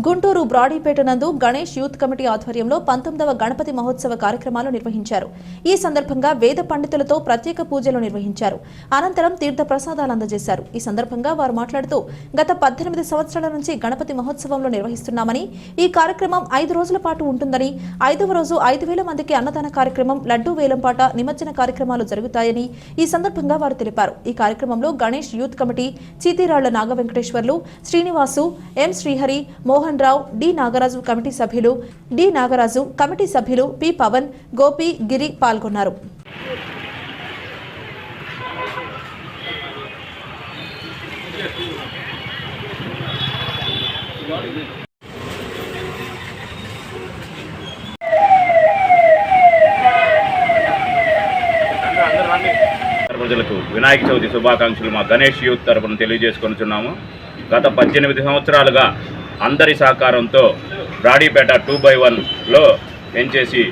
గుంటూరు బ్రాడీపేట నందు Ganesh youth committee ఆధ్వర్యంలో 19వ గణపతి మహోత్సవ కార్యక్రమాలు నిర్వహించారు. ఈ సందర్భంగా వేద పండితులతో ప్రత్యేక పూజలు నిర్వహించారు. అనంతరం తీర్థ ప్రసాదాలు అందజేశారు. ఈ సందర్భంగా వారు మాట్లాడుతూ గత 18 సంవత్సరాల నుంచి గణపతి మహోత్సవంలో నిర్వహిస్తున్నామని, ఈ కార్యక్రమం 5 రోజుల పాటు ఉంటుందని, 5వ రోజు 5,000 మందికి అన్నదాన కార్యక్రమం, లడ్డూ వేలంపాట, నిమజ్జన కార్యక్రమాలు జరుగుతాయని ఈ సందర్భంగా వారు తెలిపారు. ఈ కార్యక్రమంలో గణేష్ యూత్ కమిటీ చీతిరాళ్ల నాగవెంకటేశ్వర్లు, శ్రీనివాసు, ఎం శ్రీహరి, మోహన్ రావు, డి నాగరాజు కమిటీ సభ్యులు పి పవన్, గోపి, గిరి పాల్గొన్నారు. ప్రజలకు వినాయక చవితి శుభాకాంక్షలు మా గణేష్ యూత్ తరఫున తెలియజేసుకొనుచున్నాము. గత 18 సంవత్సరాలుగా అందరి సహకారంతో బ్రాడీపేట 2/1లో పెంచేసి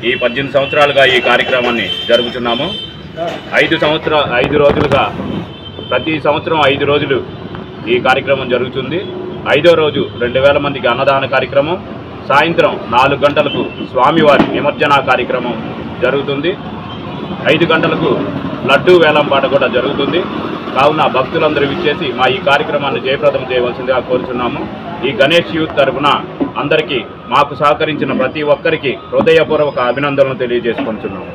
ఈ 18 సంవత్సరాలుగా ఈ కార్యక్రమాన్ని జరుపుతున్నాము. 5 రోజులుగా ప్రతి సంవత్సరం 5 రోజులు ఈ కార్యక్రమం జరుగుతుంది. 5వ రోజు 2,000 మందికి అన్నదాన కార్యక్రమం, సాయంత్రం 4 గంటలకు స్వామివారి నిమజ్జన కార్యక్రమం జరుగుతుంది. 5 గంటలకు లడ్డూ వేలంపాట కూడా జరుగుతుంది. కావున భక్తులందరూ విచ్చేసి మా ఈ కార్యక్రమాన్ని జయప్రదం చేయవలసిందిగా కోరుచున్నాము. ఈ గణేష్ యూత్ తరఫున అందరికీ మాకు సహకరించిన ప్రతి ఒక్కరికి హృదయపూర్వక అభినందనలు తెలియజేసుకుంటున్నాము.